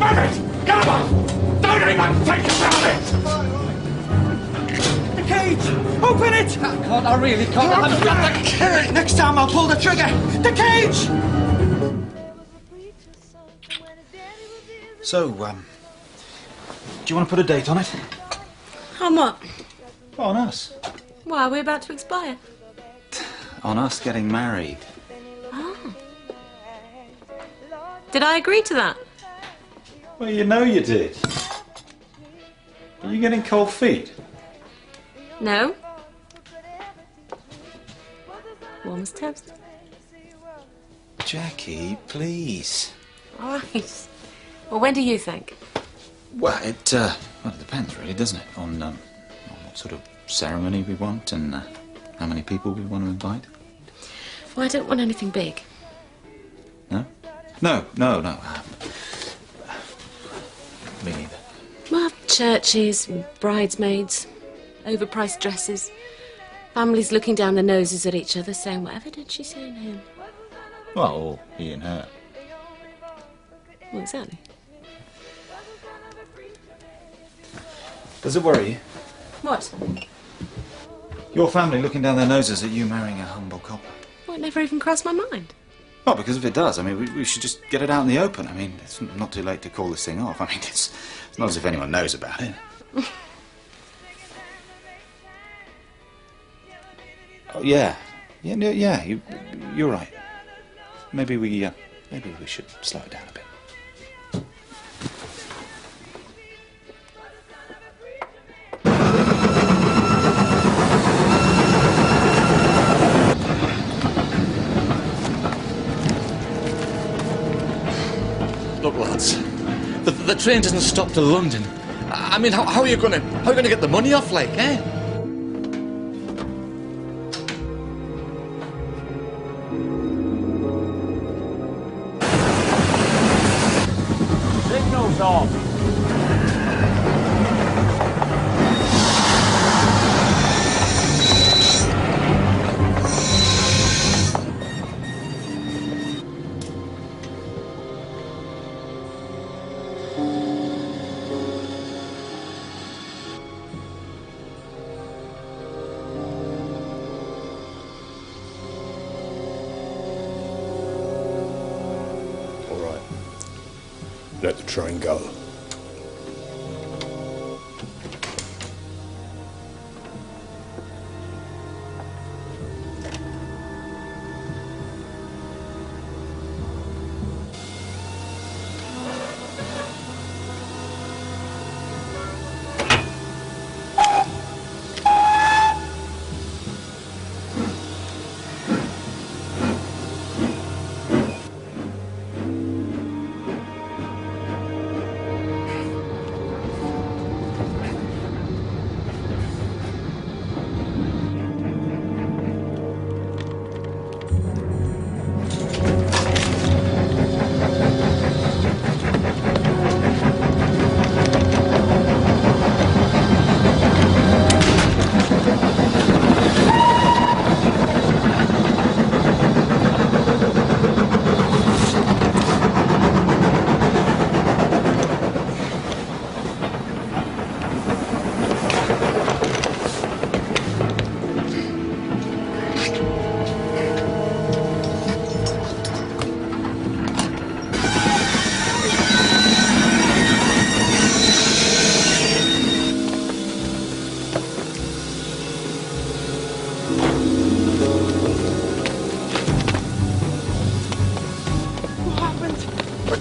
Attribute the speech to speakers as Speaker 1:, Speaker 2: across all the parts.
Speaker 1: Damn it! Come on! Don't anyone take us out of it!
Speaker 2: The cage! Open it!
Speaker 3: I can't, I really can't. I've got the key!
Speaker 2: Next time I'll pull the trigger! The cage!
Speaker 4: So, do you want to put a date on it?
Speaker 5: On what?
Speaker 4: On us.
Speaker 5: Why, are we about to expire?
Speaker 4: On us getting married.
Speaker 5: Oh. Did I agree to that?
Speaker 4: Well, you know you did. Are you getting cold feet?
Speaker 5: No. Warm as toast.
Speaker 4: Jackie, please.
Speaker 5: All right. Well, when do you think?
Speaker 4: Well, it depends, really, doesn't it? On what sort of ceremony we want and how many people we want to invite.
Speaker 5: Well, I don't want anything big.
Speaker 4: No? No. Me neither.
Speaker 5: Well, churches, and bridesmaids, overpriced dresses, families looking down their noses at each other, saying, whatever did she say to him?
Speaker 4: Well, or he and her.
Speaker 5: Well, exactly.
Speaker 4: Does it worry you?
Speaker 5: What?
Speaker 4: Your family looking down their noses at you marrying a humble copper.
Speaker 5: Well, it never even crossed my mind.
Speaker 4: Well, because if it does, I mean, we should just get it out in the open. I mean, it's not too late to call this thing off. I mean, it's not as if anyone knows about it. Oh, yeah. Yeah, you're right. Maybe we should slow it down a bit.
Speaker 3: Look, lads, the train doesn't stop till London. I mean, how are you gonna get the money off, like, eh?
Speaker 1: Signals off.
Speaker 6: Let the train go.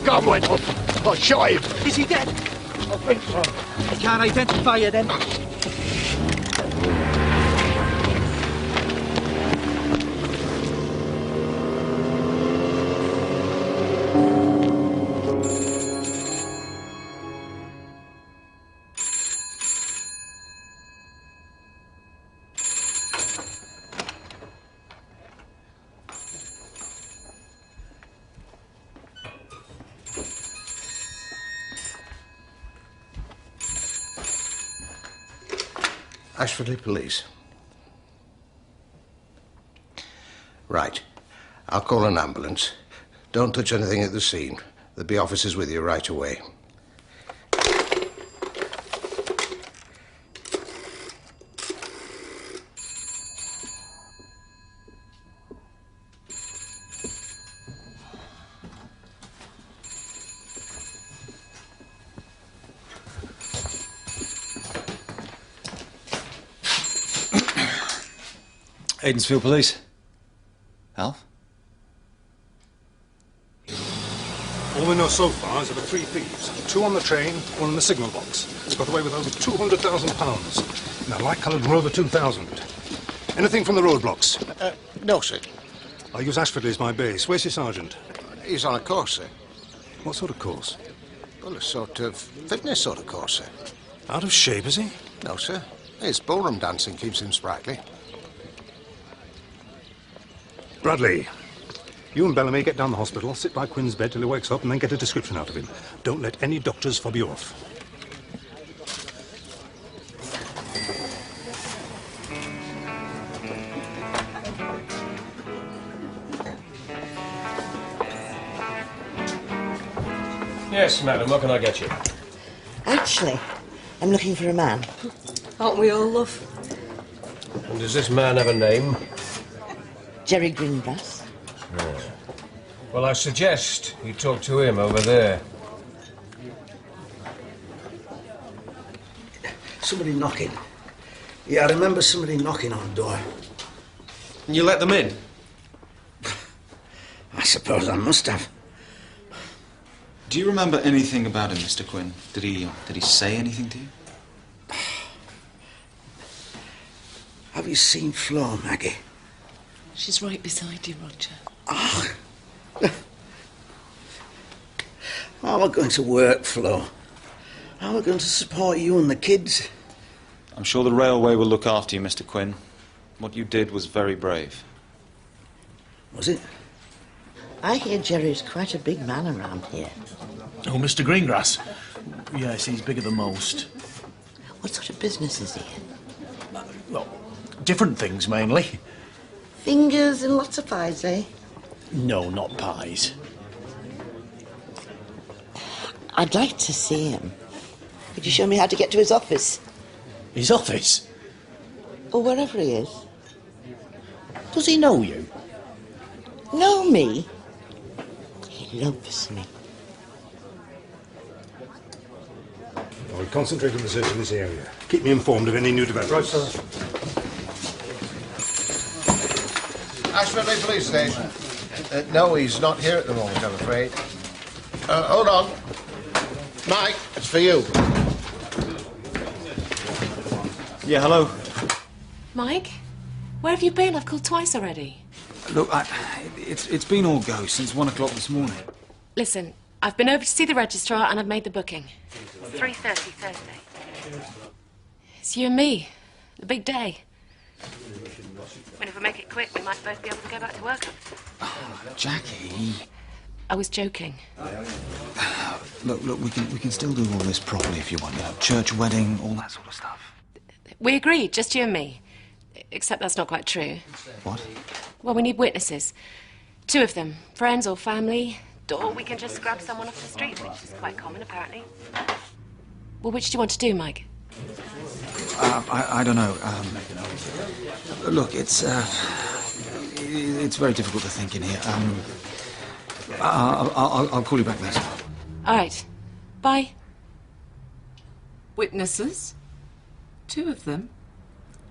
Speaker 1: gun went off. I shot him.
Speaker 2: Is he dead?
Speaker 1: I think so.
Speaker 2: I can't identify you then.
Speaker 6: Ashfordley Police. Right. I'll call an ambulance. Don't touch anything at the scene. There'll be officers with you right away.
Speaker 4: Aidensfield Police. Alf?
Speaker 7: All we know so far is there were 3 thieves. 2 on the train, 1 in the signal box. They got away with over £200,000 in a light-coloured Rover 2000. Anything from the roadblocks?
Speaker 6: No, sir.
Speaker 7: I'll use Ashfordley as my base. Where's your sergeant?
Speaker 6: He's on a course, sir.
Speaker 7: What sort of course?
Speaker 6: Well, a sort of fitness sort of course, sir.
Speaker 7: Out of shape, is he?
Speaker 6: No, sir. His ballroom dancing keeps him sprightly.
Speaker 7: Bradley, you and Bellamy get down the hospital, sit by Quinn's bed till he wakes up, and then get a description out of him. Don't let any doctors fob you off.
Speaker 8: Yes, madam, what can I get you?
Speaker 9: Actually, I'm looking for a man.
Speaker 10: Aren't we all, love?
Speaker 8: And does this man have a name?
Speaker 9: Jerry Greengrass.
Speaker 8: Well, I suggest you talk to him over there.
Speaker 2: Somebody knocking. Yeah, I remember somebody knocking on the door.
Speaker 3: You let them in?
Speaker 2: I suppose I must have.
Speaker 4: Do you remember anything about him, Mr. Quinn? Did he say anything to you?
Speaker 2: Have you seen Flo, Maggie?
Speaker 10: She's right beside you, Roger.
Speaker 2: Oh. How are we going to work, Flo? How are we going to support you and the kids?
Speaker 4: I'm sure the railway will look after you, Mr. Quinn. What you did was very brave.
Speaker 2: Was it?
Speaker 9: I hear Jerry's quite a big man around here.
Speaker 11: Oh, Mr. Greengrass? Yes, he's bigger than most.
Speaker 9: What sort of business is he in?
Speaker 11: Well, different things, mainly.
Speaker 9: Fingers and lots of pies, eh?
Speaker 11: No, not pies.
Speaker 9: I'd like to see him. Could you show me how to get to his office?
Speaker 11: His office?
Speaker 9: Or wherever he is.
Speaker 11: Does he know you?
Speaker 9: Know me? He loves me.
Speaker 7: I'll concentrate on the search in this area. Keep me informed of any new developments. Right, sir.
Speaker 6: Ashfordley Police Station. No, he's not here at the moment, I'm afraid. Hold on. Mike, it's for you.
Speaker 4: Yeah, hello.
Speaker 5: Mike? Where have you been? I've called twice already.
Speaker 4: Look, it's been all go since 1 o'clock this morning.
Speaker 5: Listen, I've been over to see the registrar and I've made the booking. 3:30 Thursday. It's you and me. The big day. I mean, if we make it quick, we might both be able to go back to work.
Speaker 4: Oh, Jackie.
Speaker 5: I was joking.
Speaker 4: Look, we can still do all this properly if you want. You know, church wedding, all that sort of stuff.
Speaker 5: We agreed, just you and me. Except that's not quite true.
Speaker 4: What?
Speaker 5: Well, we need witnesses. 2 of them, friends or family. Or we can just grab someone off the street, which is quite common, apparently. Well, which do you want to do, Mike?
Speaker 4: I don't know. Look, it's very difficult to think in here. I'll call you back later.
Speaker 5: All right. Bye.
Speaker 10: Witnesses? 2 of them?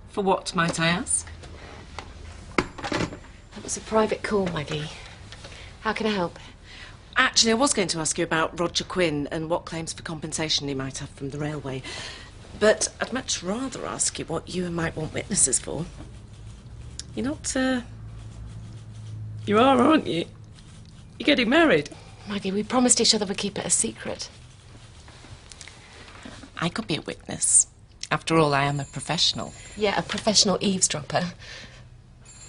Speaker 10: For what, might I ask?
Speaker 5: That was a private call, Maggie. How can I help?
Speaker 10: Actually, I was going to ask you about Roger Quinn and what claims for compensation he might have from the railway. But I'd much rather ask you what you might want witnesses for. You're not, You are, aren't you? You're getting married.
Speaker 5: Maggie, we promised each other we'd keep it a secret.
Speaker 10: I could be a witness. After all, I am a professional.
Speaker 5: Yeah, a professional eavesdropper.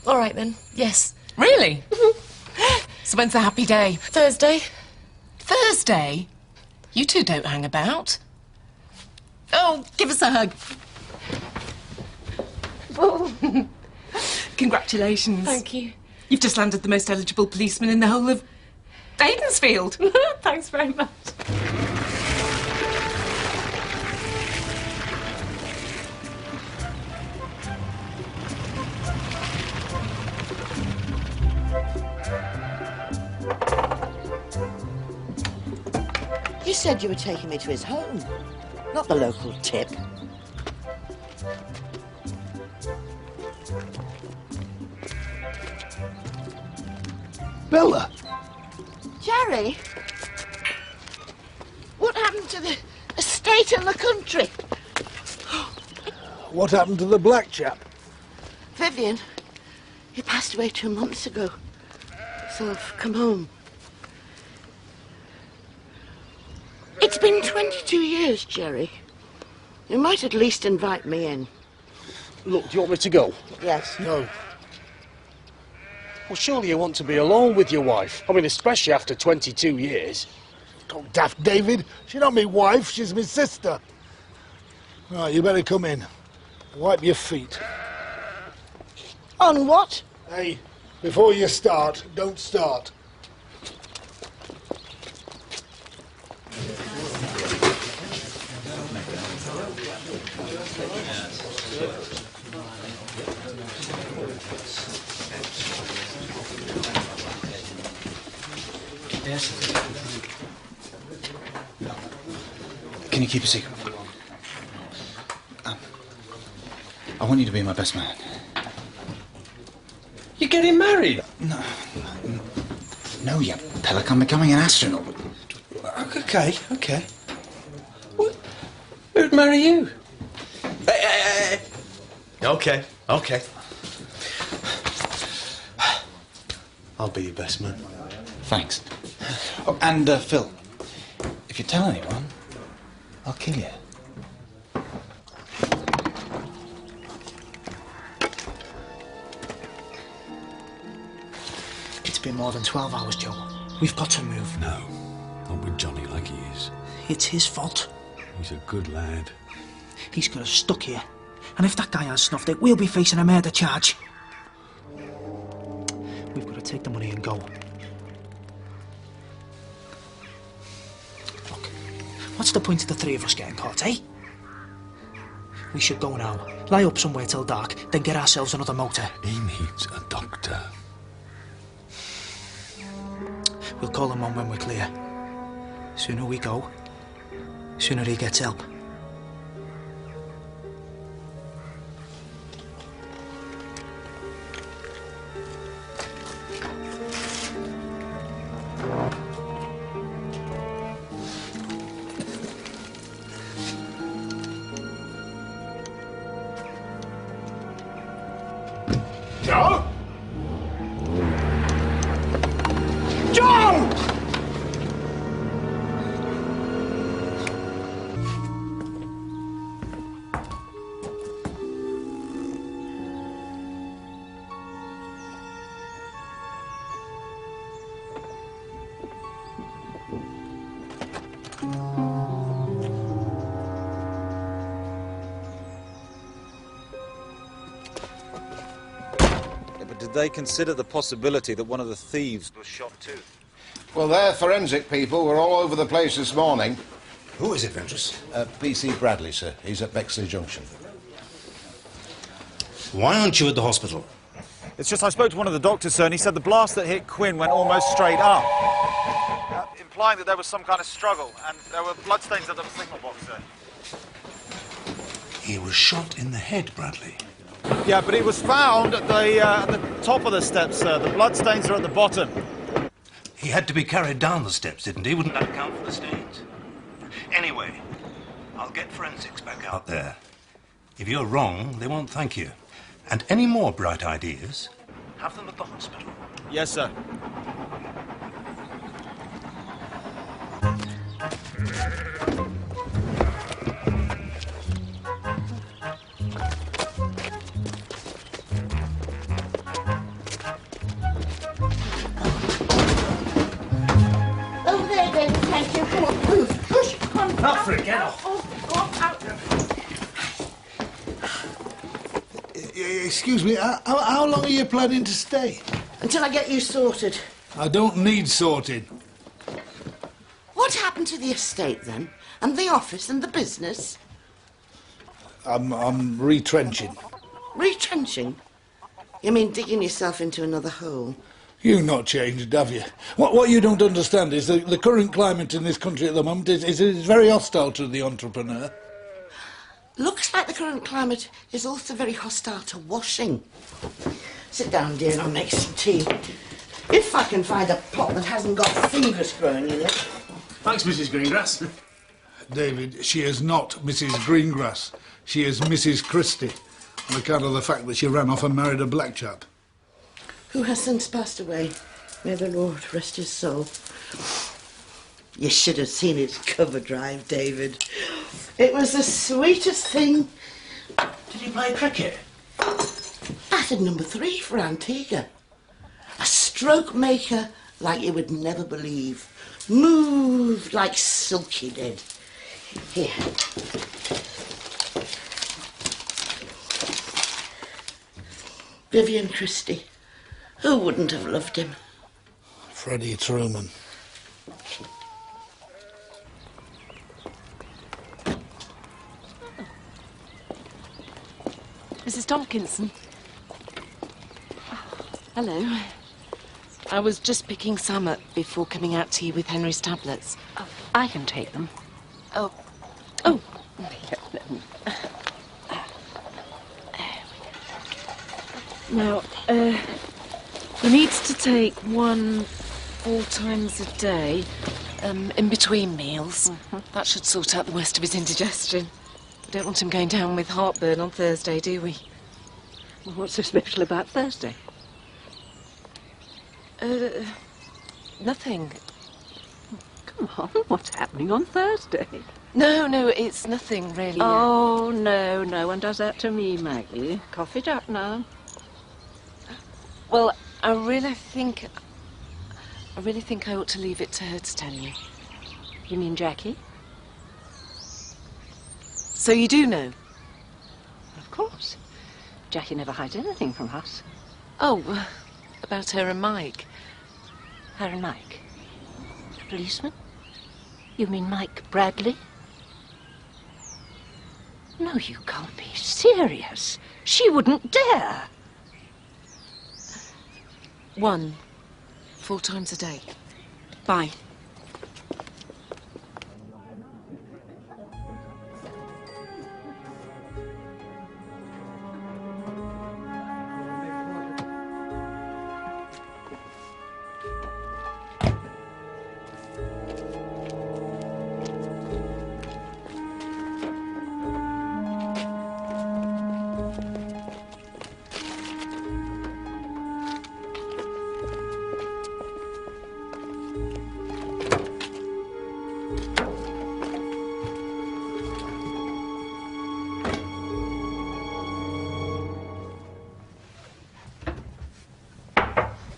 Speaker 5: All right, then. Yes.
Speaker 10: Really? So when's the happy day?
Speaker 5: Thursday.
Speaker 10: Thursday? You 2 don't hang about. Oh, give us a hug. Congratulations.
Speaker 5: Thank you.
Speaker 10: You've just landed the most eligible policeman in the whole of Aidensfield.
Speaker 5: Thanks very much.
Speaker 9: You said you were taking me to his home, not the local tip.
Speaker 12: Bella.
Speaker 9: Jerry? What happened to the estate in the country?
Speaker 12: What happened to the black chap?
Speaker 9: Vivian. He passed away 2 months ago. So I've come home. It's been 22 years, Jerry. You might at least invite me in.
Speaker 11: Look, do you want me to go?
Speaker 9: Yes.
Speaker 11: No. Well, surely you want to be alone with your wife. I mean, especially after 22 years.
Speaker 12: Don't daft, David. She's not my wife, she's my sister. Right, you better come in. Wipe your feet.
Speaker 9: On what?
Speaker 12: Hey, before you start, don't start.
Speaker 4: Yes. Can you keep a secret? I want you to be my best man.
Speaker 11: You're getting married?
Speaker 4: No, you pelican. I'm becoming an astronaut.
Speaker 11: Okay. What? Who'd marry you? Hey. Okay. I'll be your best man.
Speaker 4: Thanks. Oh, and, Phil, if you tell anyone, I'll kill you.
Speaker 13: It's been more than 12 hours, Joe. We've got to move.
Speaker 14: No, not with Johnny like he is.
Speaker 13: It's his fault.
Speaker 14: He's a good lad.
Speaker 13: He's got us stuck here. And if that guy has snuffed it, we'll be facing a murder charge. We've got to take the money and go. Look, what's the point of the three of us getting caught, eh? We should go now. Lie up somewhere till dark, then get ourselves another motor.
Speaker 14: He needs a doctor.
Speaker 13: We'll call him on when we're clear. Sooner we go, sooner he gets help.
Speaker 1: Joe? Joe!
Speaker 15: Did they consider the possibility that one of the thieves was shot too?
Speaker 6: Well, their forensic people were all over the place this morning.
Speaker 7: Who is it, Ventress?
Speaker 6: P.C. Bradley, sir. He's at Bexley Junction.
Speaker 7: Why aren't you at the hospital?
Speaker 15: It's just I spoke to one of the doctors, sir, and he said the blast that hit Quinn went almost straight up. Implying that there was some kind of struggle, and there were bloodstains at the signal box, sir.
Speaker 7: He was shot in the head, Bradley.
Speaker 15: Yeah, but it was found at the top of the steps, sir. The bloodstains are at the bottom.
Speaker 7: He had to be carried down the steps, didn't he? Wouldn't that account for the stains? Anyway, I'll get forensics back out there. If you're wrong, they won't thank you. And any more bright ideas, have them at the hospital.
Speaker 15: Yes, sir.
Speaker 9: Oh, there, David, thank you. Come on, move. Push, come on.
Speaker 11: Not for it, get off.
Speaker 9: Out.
Speaker 12: Excuse me, how long are you planning to stay?
Speaker 9: Until I get you sorted.
Speaker 12: I don't need sorted.
Speaker 9: What happened to the estate, then? And the office and the business?
Speaker 12: I'm retrenching.
Speaker 9: Retrenching? You mean digging yourself into another hole?
Speaker 12: You've not changed, have you? What you don't understand is that the current climate in this country at the moment is very hostile to the entrepreneur.
Speaker 9: Looks like the current climate is also very hostile to washing. Sit down, dear, and I'll make some tea. If I can find a pot that hasn't got fingers growing in it.
Speaker 12: Thanks, Mrs. Greengrass. David, she is not Mrs. Greengrass. She is Mrs. Christie, on account of the fact that she ran off and married a black chap.
Speaker 9: Who has since passed away. May the Lord rest his soul. You should have seen his cover drive, David. It was the sweetest thing.
Speaker 13: Did he play cricket?
Speaker 9: Batted number 3 for Antigua. A stroke maker like you would never believe. Moved like silk he did. Here. Vivian Christie. Who wouldn't have loved him?
Speaker 12: Freddie Truman.
Speaker 5: Mrs. Tompkinson. Hello. I was just picking some up before coming out to you with Henry's tablets.
Speaker 16: Oh, I can take them.
Speaker 5: Oh. Oh. Now, he needs to take 1 4 times a day, in between meals. That should sort out the worst of his indigestion. We don't want him going down with heartburn on Thursday, do we?
Speaker 16: Well, what's so special about Thursday?
Speaker 5: Nothing.
Speaker 16: Come on, what's happening on Thursday?
Speaker 5: No, it's nothing really.
Speaker 16: Oh, no, no one does that to me, Maggie. Cough it up now.
Speaker 5: Well, I really think I ought to leave it to her to tell you.
Speaker 16: You mean Jackie?
Speaker 5: So you do know?
Speaker 16: Of course. Jackie never hides anything from us.
Speaker 5: Oh, about her and Mike.
Speaker 16: Her and Mike? The policeman? You mean Mike Bradley? No, you can't be serious. She wouldn't dare.
Speaker 5: 1 4 times a day. Bye.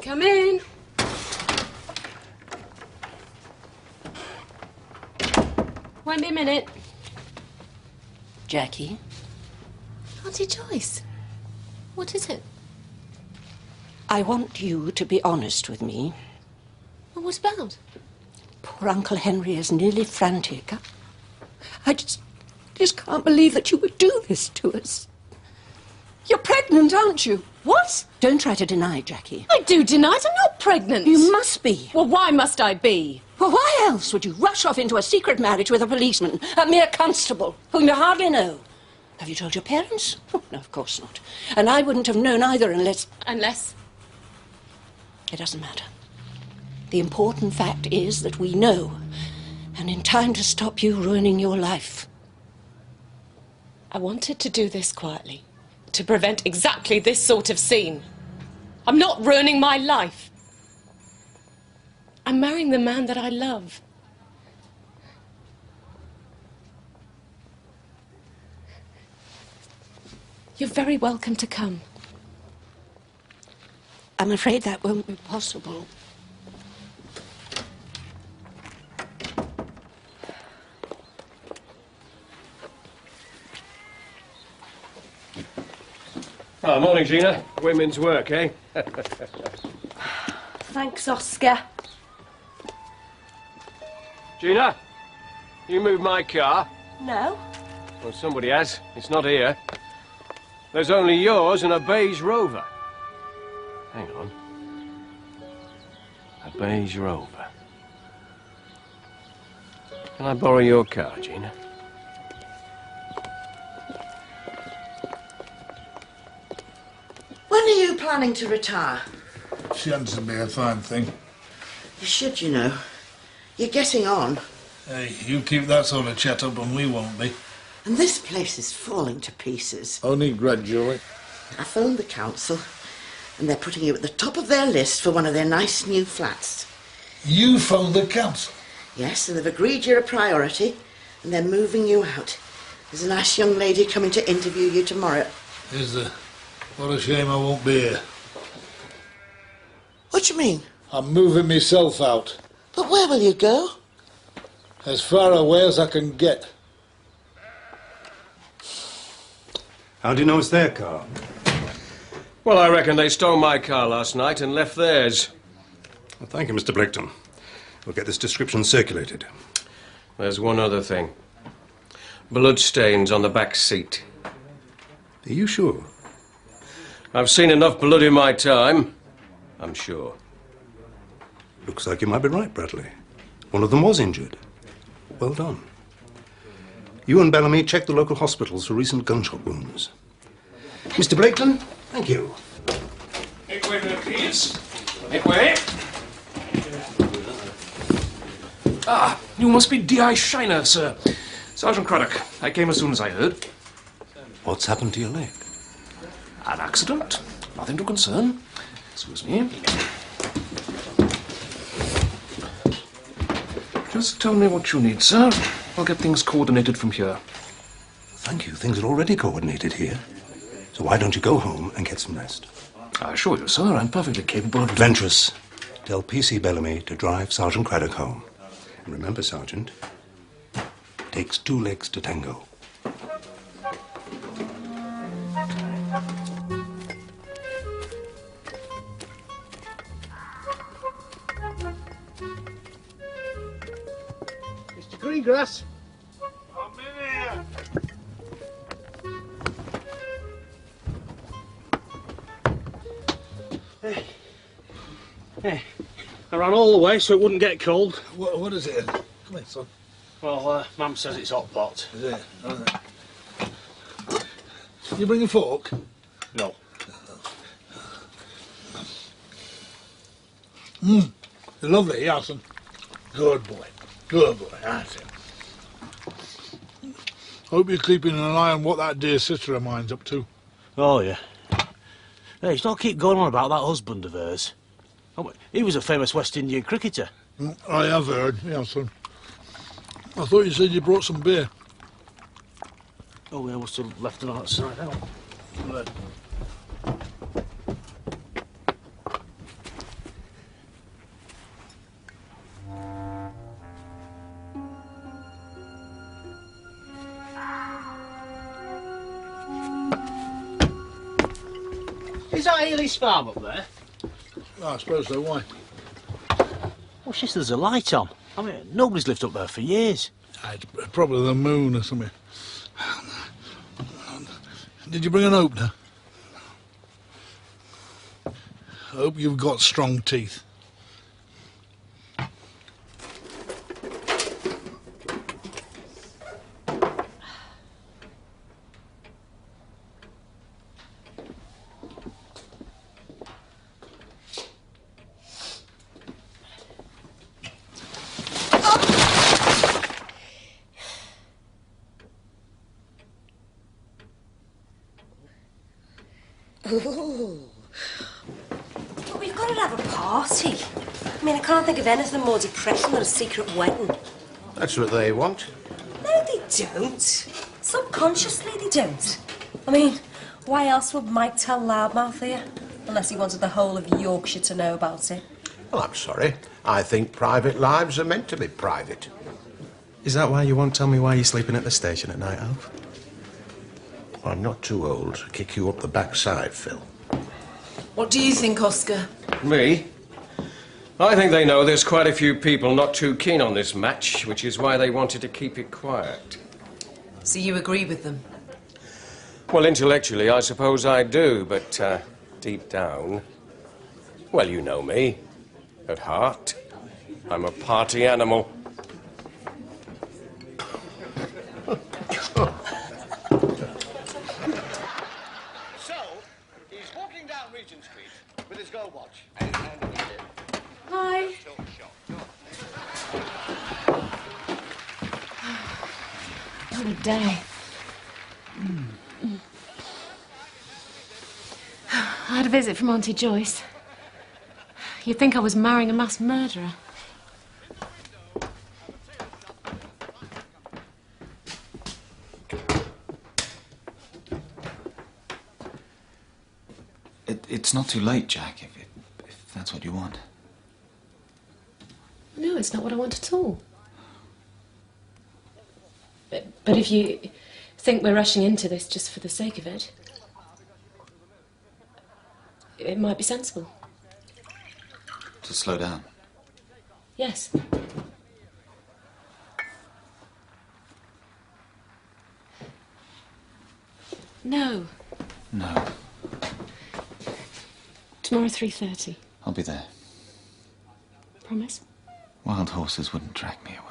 Speaker 5: Come in. Won't be a minute.
Speaker 16: Jackie?
Speaker 5: Auntie Joyce, what is it?
Speaker 16: I want you to be honest with me.
Speaker 5: Well, what about?
Speaker 16: Poor Uncle Henry is nearly frantic. I just can't believe that you would do this to us. You're pregnant, aren't you?
Speaker 5: What?
Speaker 16: Don't try to deny, Jackie.
Speaker 5: I do deny it. I'm not pregnant.
Speaker 16: You must be.
Speaker 5: Well, why must I be?
Speaker 16: Well, why else would you rush off into a secret marriage with a policeman, a mere constable, whom you hardly know? Have you told your parents? Oh, no, of course not. And I wouldn't have known either unless...
Speaker 5: Unless?
Speaker 16: It doesn't matter. The important fact is that we know, and in time to stop you ruining your life.
Speaker 5: I wanted to do this quietly, to prevent exactly this sort of scene. I'm not ruining my life. I'm marrying the man that I love. You're very welcome to come.
Speaker 16: I'm afraid that won't be possible.
Speaker 8: Oh, morning, Gina. Women's work, eh?
Speaker 16: Thanks, Oscar.
Speaker 8: Gina, you moved my car.
Speaker 16: No.
Speaker 8: Well, somebody has. It's not here. There's only yours and a beige Rover. Hang on. A beige Rover. Can I borrow your car, Gina?
Speaker 9: When are you planning to retire?
Speaker 12: Chance would be a fine thing.
Speaker 9: You should, you know. You're getting on.
Speaker 12: Hey, you keep that sort of chat up and we won't be.
Speaker 9: And this place is falling to pieces.
Speaker 12: Only gradually.
Speaker 9: I phoned the council, and they're putting you at the top of their list for one of their nice new flats.
Speaker 12: You phoned the council?
Speaker 9: Yes, and they've agreed you're a priority, and they're moving you out. There's a nice young lady coming to interview you tomorrow.
Speaker 12: Is there? What a shame I won't be here.
Speaker 9: What do you mean?
Speaker 12: I'm moving myself out.
Speaker 9: But where will you go?
Speaker 12: As far away as I can get.
Speaker 7: How do you know it's their car?
Speaker 8: Well, I reckon they stole my car last night and left theirs.
Speaker 7: Well, thank you, Mr. Blaketon. We'll get this description circulated.
Speaker 8: There's one other thing. Blood stains on the back seat.
Speaker 7: Are you sure?
Speaker 8: I've seen enough blood in my time. I'm sure.
Speaker 7: Looks like you might be right, Bradley. One of them was injured. Well done. You and Bellamy check the local hospitals for recent gunshot wounds. Mr. Blaketon, thank you.
Speaker 1: Make way, please. Make way.
Speaker 17: Ah, you must be D.I. Shiner, sir. Sergeant Craddock. I came as soon as I heard.
Speaker 7: What's happened to your leg?
Speaker 17: An accident. Nothing to concern. Excuse me. Just tell me what you need, sir. I'll get things coordinated from here.
Speaker 7: Thank you. Things are already coordinated here. So why don't you go home and get some rest?
Speaker 17: I assure you, sir, I'm perfectly capable of...
Speaker 7: Ventress, tell P.C. Bellamy to drive Sergeant Craddock home. And remember, Sergeant, it takes 2 legs to tango.
Speaker 11: Mr. Greengrass.
Speaker 12: I'm in here.
Speaker 11: Hey, I ran all the way so it wouldn't get cold.
Speaker 12: What is it? Come here, son.
Speaker 11: Well, Mum says it's hot pot.
Speaker 12: Is it? You bring a fork?
Speaker 11: No.
Speaker 12: Lovely, Alison. Good boy. Good boy. That's it. Hope you're keeping an eye on what that dear sister of mine's up to.
Speaker 11: Oh, yeah. Hey, she's not keep going on about that husband of hers. Oh, he was a famous West Indian cricketer.
Speaker 12: I have heard, yeah, son. I thought you said you brought some beer.
Speaker 11: Oh, yeah, must have left it on that side. Hang on. Is that Ely's farm up there?
Speaker 12: I suppose so, why?
Speaker 11: Well, just there's a light on. I mean, nobody's lived up there for years.
Speaker 12: It's probably the moon or something. Did you bring an opener? I hope you've got strong teeth.
Speaker 18: Ooh. But we've got to have a party. I mean, I can't think of anything more depressing than a secret wedding.
Speaker 6: That's what they want.
Speaker 18: No, they don't. Subconsciously, they don't. I mean, why else would Mike tell Loudmouth here? Unless he wanted the whole of Yorkshire to know about it.
Speaker 6: Well, I'm sorry. I think private lives are meant to be private.
Speaker 19: Is that why you won't tell me why you're sleeping at the station at night, Alf?
Speaker 6: I'm not too old to kick you up the backside, Phil.
Speaker 10: What do you think, Oscar?
Speaker 8: Me? I think they know there's quite a few people not too keen on this match, which is why they wanted to keep it quiet.
Speaker 10: So you agree with them?
Speaker 8: Well, intellectually, I suppose I do, but deep down, well, you know me. At heart, I'm a party animal.
Speaker 6: So, he's walking down Regent Street with his gold watch. And
Speaker 5: What a day. I had a visit from Auntie Joyce. You'd think I was marrying a mass murderer.
Speaker 4: It's not too late, Jack, if that's what you want.
Speaker 5: No, it's not what I want at all. But if you think we're rushing into this just for the sake of it, it might be sensible.
Speaker 4: To slow down.
Speaker 5: Yes. No.
Speaker 4: No.
Speaker 5: Tomorrow 3:30.
Speaker 4: I'll be there.
Speaker 5: Promise?
Speaker 4: Wild horses wouldn't drag me away.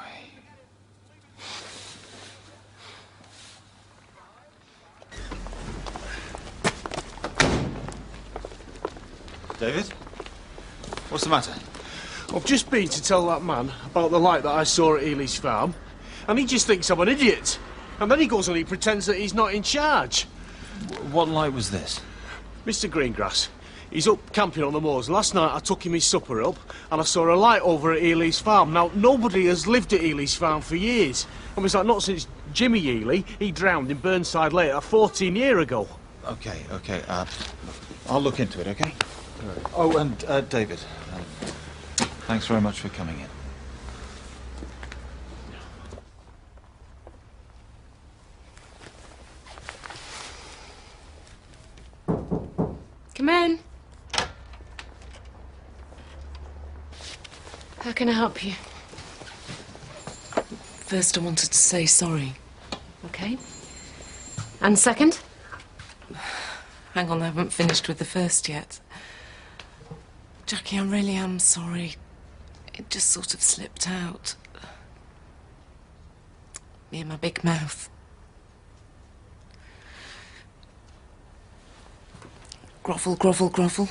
Speaker 4: David? What's the matter?
Speaker 11: I've just been to tell that man about the light that I saw at Ely's farm, and he just thinks I'm an idiot. And then he goes and he pretends that he's not in charge.
Speaker 4: What light was this?
Speaker 11: Mr. Greengrass, he's up camping on the moors. Last night I took him his supper up, and I saw a light over at Ely's farm. Now, nobody has lived at Ely's farm for years. I mean, it's like not since Jimmy Ely. He drowned in Burnside Lake 14 years ago.
Speaker 4: Okay. I'll look into it, okay? Oh, and David, thanks very much for coming in.
Speaker 5: Come in. How can I help you?
Speaker 10: First, I wanted to say sorry.
Speaker 5: Okay. And second?
Speaker 10: Hang on, I haven't finished with the first yet. Jackie, I really am sorry. It just sort of slipped out. Me and my big mouth. Grovel, grovel, grovel.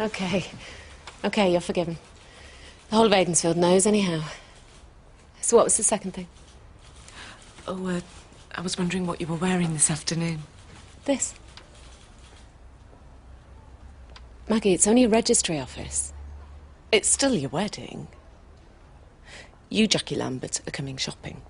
Speaker 5: Okay. Okay, you're forgiven. The whole of Aidensfield knows, anyhow. So what was the second thing?
Speaker 10: Oh, I was wondering what you were wearing this afternoon.
Speaker 5: This. Maggie, it's only a registry office.
Speaker 10: It's still your wedding. You, Jackie Lambert, are coming shopping.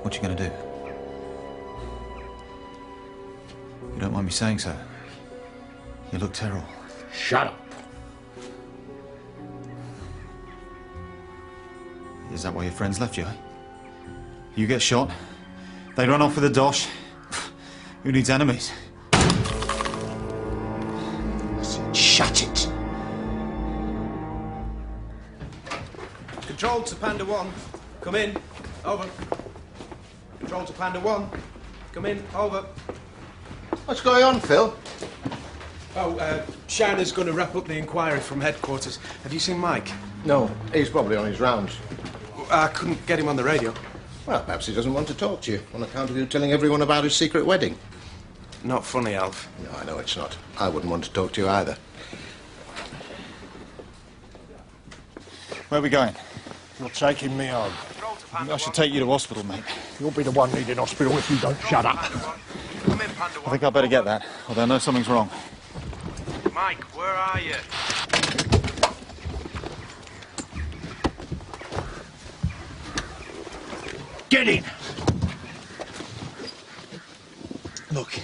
Speaker 4: What you gonna do? You don't mind me saying so? You look terrible.
Speaker 6: Shut up.
Speaker 4: Is that why your friends left you, eh? You get shot, they run off with a dosh. Who needs enemies?
Speaker 6: Shut it.
Speaker 19: Control to Panda 1. Come in. Over. Control to Panda 1. Come in. Over.
Speaker 6: What's going on, Phil?
Speaker 19: Oh, Shiner's going to wrap up the inquiry from headquarters. Have you seen Mike?
Speaker 6: No, he's probably on his rounds.
Speaker 19: I couldn't get him on the radio.
Speaker 6: Well, perhaps he doesn't want to talk to you on account of you telling everyone about his secret wedding.
Speaker 19: not funny, Alf.
Speaker 6: No, I know it's not. I wouldn't want to talk to you either.
Speaker 15: Where are we going?
Speaker 7: You're taking me home.
Speaker 15: I should take you to hospital, mate.
Speaker 7: You'll be the one needing hospital if you don't shut up.
Speaker 15: I think I'd better get that, although I know something's wrong.
Speaker 19: Mike, where are you?
Speaker 7: Get in!
Speaker 15: Look,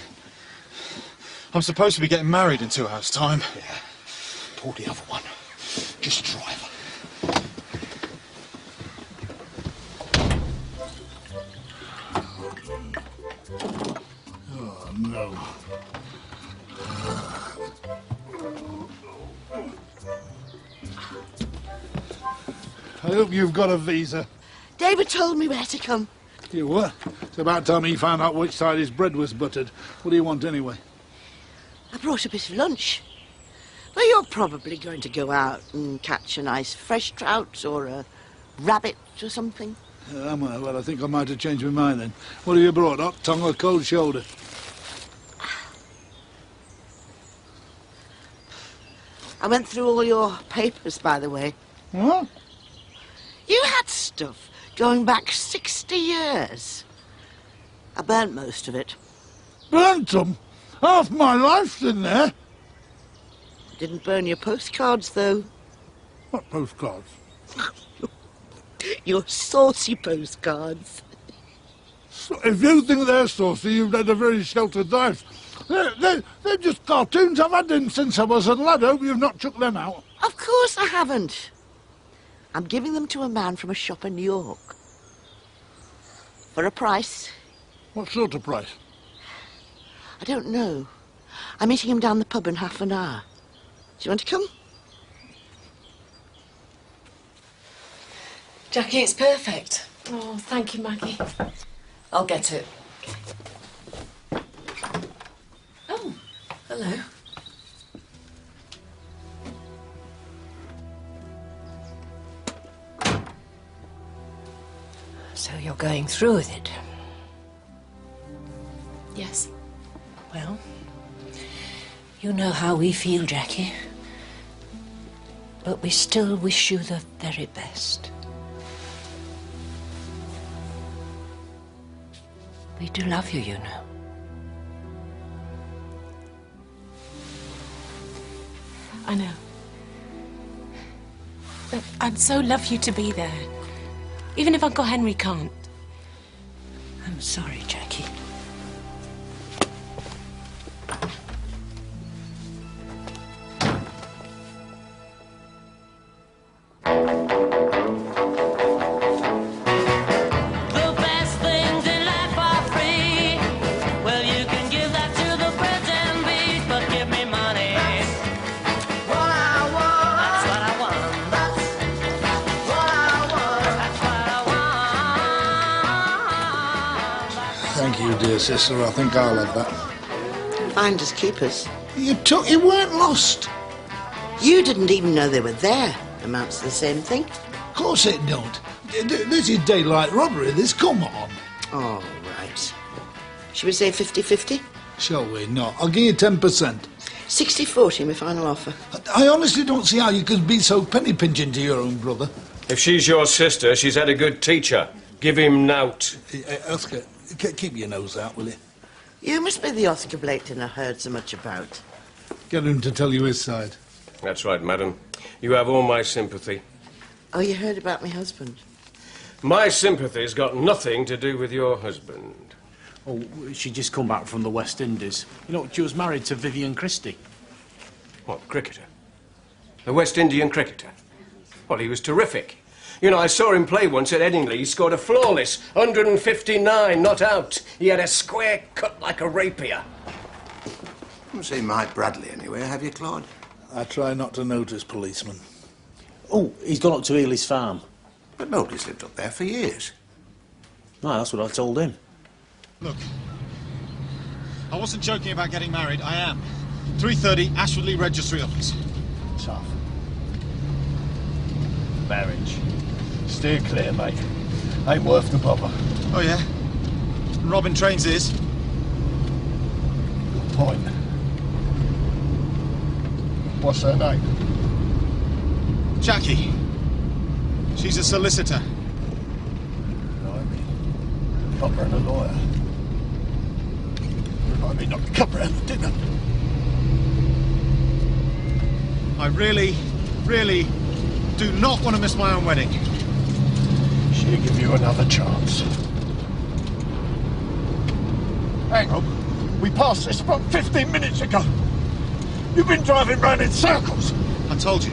Speaker 15: I'm supposed to be getting married in 2 hours' time.
Speaker 7: Yeah. Pull the other one. Just drive. Oh, no. I hope you've got a visa.
Speaker 9: David told me where to come.
Speaker 12: You what? It's about time he found out which side his bread was buttered. What do you want anyway?
Speaker 9: I brought a bit of lunch. Well, you're probably going to go out and catch a nice fresh trout or a rabbit or something.
Speaker 12: Am I? Well, I think I might have changed my mind then. What have you brought? Hot tongue or cold shoulder?
Speaker 9: I went through all your papers, by the way.
Speaker 12: What?
Speaker 9: You had stuff going back 60 years. I burnt most of it.
Speaker 12: Burnt them? Half my life's in there.
Speaker 9: Didn't burn your postcards, though.
Speaker 12: What postcards?
Speaker 9: Your saucy postcards.
Speaker 12: So if you think they're saucy, you've led a very sheltered life. They're just cartoons. I've had them since I was a lad. I hope you've not chucked them out.
Speaker 9: Of course I haven't. I'm giving them to a man from a shop in New York. For a price.
Speaker 12: What sort of price?
Speaker 9: I don't know. I'm meeting him down the pub in half an hour. Do you want to come?
Speaker 5: Jackie, it's perfect. Oh, thank you, Maggie. I'll get it. Oh, hello.
Speaker 16: So you're going through with it?
Speaker 5: Yes.
Speaker 16: Well, you know how we feel, Jackie. But we still wish you the very best. We do love you, you know.
Speaker 5: I know. But I'd so love you to be there. Even if Uncle Henry can't.
Speaker 16: I'm sorry, Jackie.
Speaker 12: Thank you, dear sister. I think I'll have that.
Speaker 9: Finders keepers.
Speaker 12: You weren't lost.
Speaker 9: You didn't even know they were there. Amounts to the same thing.
Speaker 12: Of course it don't. This is daylight robbery, this. Come on.
Speaker 9: All right. Should we say 50-50?
Speaker 12: Shall we? No. I'll give you 10%.
Speaker 9: 60-40, my final offer.
Speaker 12: I honestly don't see how you could be so penny-pinching to your own brother.
Speaker 8: If she's your sister, she's had a good teacher. Give him nout.
Speaker 12: Oscar, keep your nose out, will you?
Speaker 9: You must be the Oscar Blaketon I heard so much about.
Speaker 12: Get him to tell you his side.
Speaker 8: That's right, madam. You have all my sympathy.
Speaker 9: Oh, you heard about my husband?
Speaker 8: My sympathy's got nothing to do with your husband.
Speaker 11: Oh, she just come back from the West Indies. You know, she was married to Vivian Christie.
Speaker 8: What, cricketer? The West Indian cricketer? Well, he was terrific. You know, I saw him play once at Headingley. He scored a flawless 159, not out. He had a square cut like a rapier.
Speaker 6: Haven't seen Mike Bradley anywhere, have you, Claude?
Speaker 12: I try not to notice policemen.
Speaker 11: Oh, he's gone up to Ely's farm.
Speaker 6: But nobody's lived up there for years.
Speaker 11: No, that's what I told him.
Speaker 15: Look, I wasn't joking about getting married. I am. 3:30, Ashfordley Registry Office.
Speaker 7: Tough. Marriage. Steer clear, mate. Ain't worth the bother.
Speaker 15: Oh, yeah? And robbing trains is?
Speaker 6: point. What's her name?
Speaker 15: Jackie. She's a solicitor.
Speaker 6: Blimey. Copper and a lawyer. Remind me not to copper and the dinner.
Speaker 15: I really, really do not want to miss my own wedding.
Speaker 6: She'll give you another chance. Hang on. We passed this spot 15 minutes ago. You've been driving round in circles.
Speaker 15: I told you,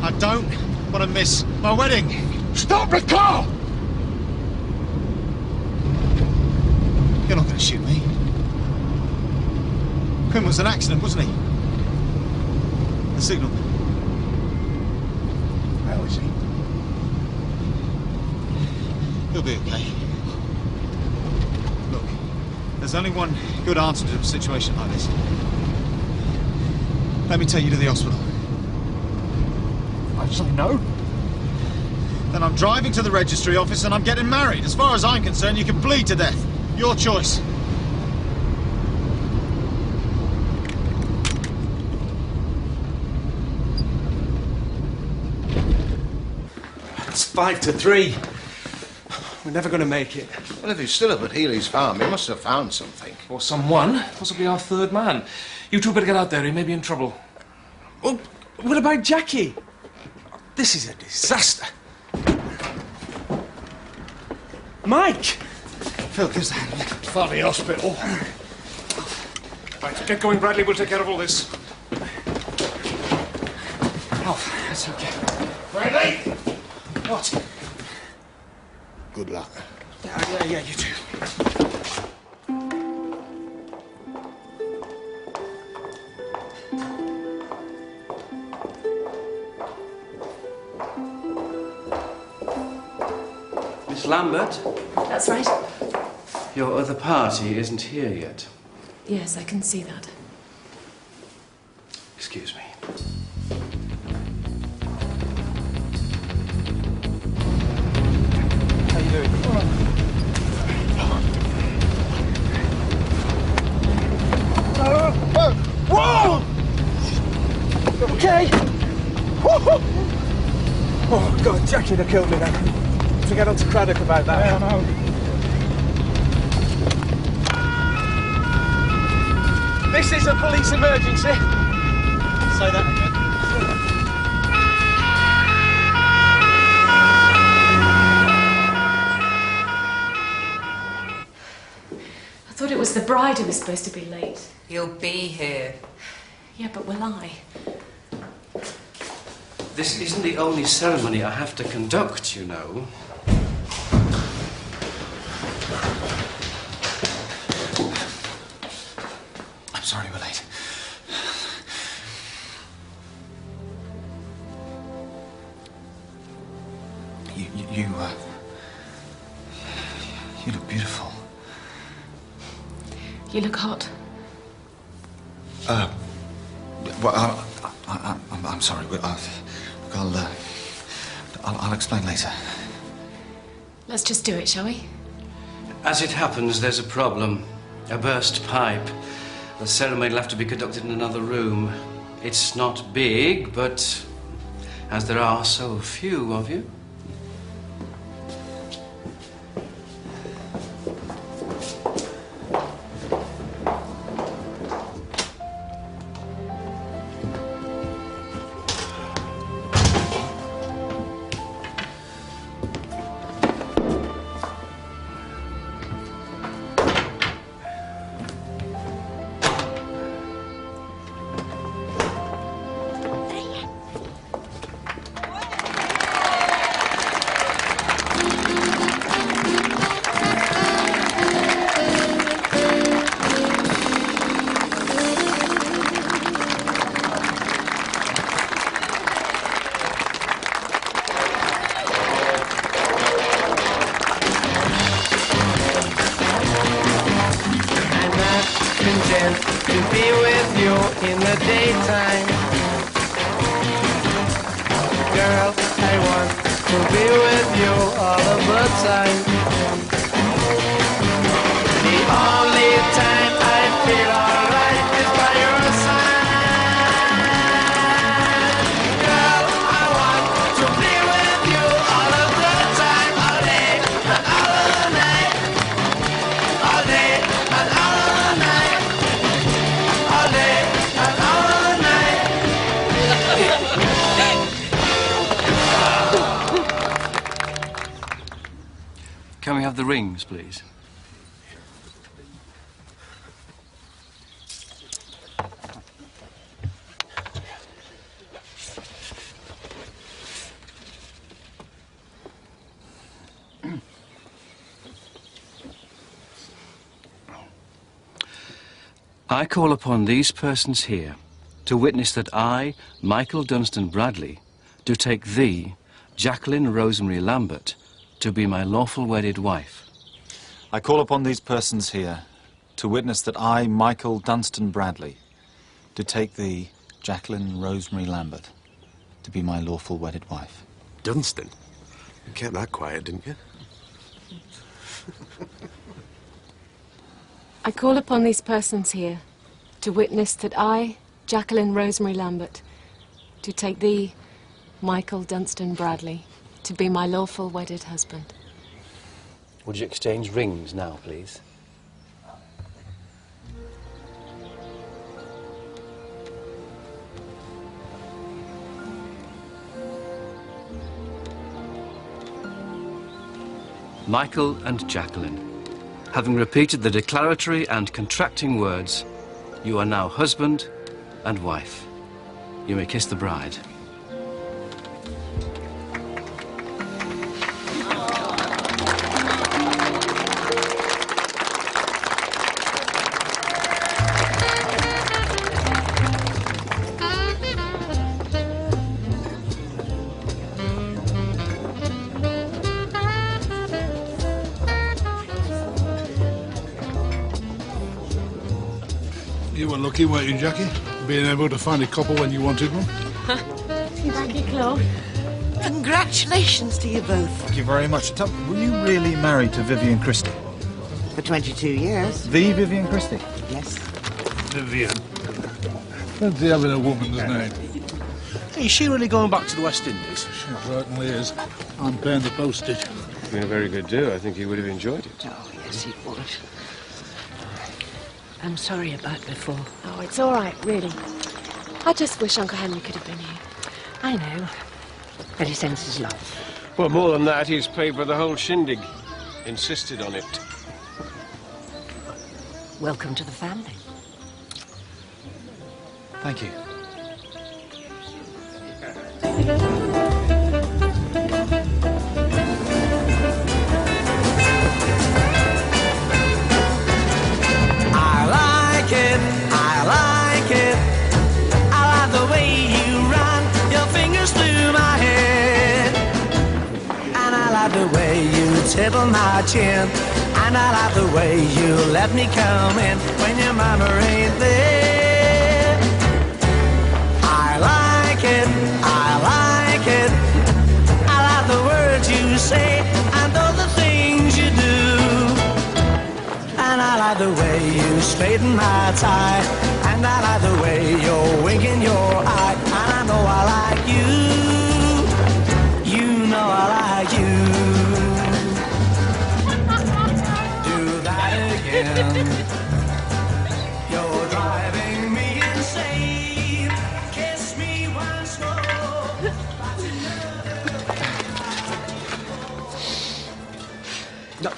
Speaker 15: I don't want to miss my wedding.
Speaker 6: Stop the car!
Speaker 15: You're not going to shoot me. Quinn was an accident, wasn't he? The signal.
Speaker 6: How is he?
Speaker 15: He'll be okay. Look, there's only one good answer to a situation like this. Let me take you to the hospital.
Speaker 6: I'd say no.
Speaker 15: Then I'm driving to the registry office and I'm getting married. As far as I'm concerned, you can bleed to death. Your choice.
Speaker 8: It's 5-3. We're never going to make it.
Speaker 6: Well, if he's still up at Healy's farm, he must have found something.
Speaker 17: Or someone. Possibly our third man. You two better get out there. He may be in trouble.
Speaker 8: Oh, what about Jackie? This is a disaster. Mike!
Speaker 15: Phil, gives the hand.
Speaker 8: Find the hospital.
Speaker 17: Right, get going, Bradley. We'll take care of all this.
Speaker 8: Alf, that's okay.
Speaker 17: Bradley!
Speaker 8: What?
Speaker 6: Good luck.
Speaker 8: Yeah, you too. Miss Lambert?
Speaker 5: That's right.
Speaker 8: Your other party isn't here yet.
Speaker 5: Yes, I can see that.
Speaker 8: Excuse me.
Speaker 11: How you doing?
Speaker 8: Whoa!
Speaker 11: Okay.
Speaker 8: Oh, God, Jackie'd have killed me then. To get on to Craddock about that.
Speaker 11: Yeah, I know.
Speaker 8: This is a police emergency.
Speaker 15: Say that again.
Speaker 5: I thought it was the bride who was supposed to be late.
Speaker 20: You'll be here.
Speaker 5: Yeah, but will I?
Speaker 8: This isn't the only ceremony I have to conduct, you know.
Speaker 4: I'm sorry we're late. You look beautiful.
Speaker 5: You look hot.
Speaker 4: Well, I'm sorry. I'll explain later.
Speaker 5: Let's just do it, shall we?
Speaker 8: As it happens, there's a problem. A burst pipe. The ceremony will have to be conducted in another room. It's not big, but as there are so few of you.
Speaker 21: Content to be with you in the daytime. Girl, I want to be with you all of the time. The only time I feel alright
Speaker 8: have the rings, please? I call upon these persons here to witness that I, Michael Dunstan Bradley, do take thee, Jacqueline Rosemary Lambert, to be my lawful wedded wife.
Speaker 15: I call upon these persons here to witness that I, Michael Dunstan Bradley, do take thee, Jacqueline Rosemary Lambert, to be my lawful wedded wife.
Speaker 20: Dunstan? You kept that quiet, didn't you?
Speaker 5: I call upon these persons here to witness that I, Jacqueline Rosemary Lambert, do take thee, Michael Dunstan Bradley, to be my lawful wedded husband.
Speaker 8: Would you exchange rings now, please? Michael and Jacqueline, having repeated the declaratory and contracting words, you are now husband and wife. You may kiss the bride.
Speaker 12: You were lucky, weren't you, Jackie? Being able to find a couple when you wanted one.
Speaker 9: Thank you, Claude. Congratulations to you both.
Speaker 15: Thank you very much. Tell me, were you really married to Vivian Christie?
Speaker 9: For 22 years.
Speaker 15: The Vivian Christie?
Speaker 9: Yes.
Speaker 12: Vivian. Fancy having a woman's name.
Speaker 11: Is she really going back to the West Indies?
Speaker 12: She certainly is. I'm paying the postage.
Speaker 8: It's been a very good do. I think he would have enjoyed it.
Speaker 9: Oh, yes, he would. I'm sorry about before.
Speaker 5: Oh, it's all right, really. I just wish Uncle Henry could have been here.
Speaker 9: I know. But he sends his love.
Speaker 8: Well, more than that, he's paid for the whole shindig. Insisted on it.
Speaker 9: Welcome to the family.
Speaker 15: Thank you.
Speaker 21: Tittle my chin, and I like the way you let me come in when your mama ain't there. I like it, I like it. I like the words you say and all the things you do. And I like the way you straighten my tie, and I like the way you're winking your eye. And I know I like you. You know I like you. You're driving me insane. Kiss me once more.
Speaker 11: No.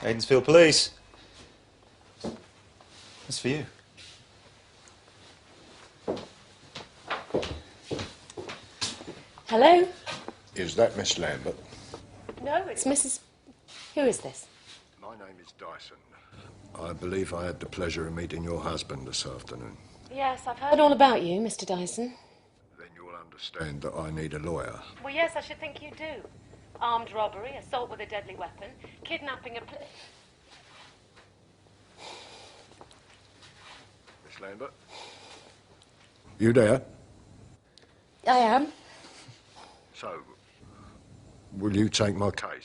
Speaker 15: Aidensfield Police. That's for you.
Speaker 5: Hello?
Speaker 6: Is that Miss Lambert?
Speaker 5: No, it's Mrs... Who is this?
Speaker 6: My name is Dyson. I believe I had the pleasure of meeting your husband this afternoon.
Speaker 5: Yes, I've heard all about you, Mr. Dyson.
Speaker 6: Then you'll understand that I need a lawyer.
Speaker 5: Well, yes, I should think you do. Armed robbery, assault with a deadly weapon, kidnapping a...
Speaker 6: Miss Lambert? You there?
Speaker 5: I am.
Speaker 6: So, will you take my case?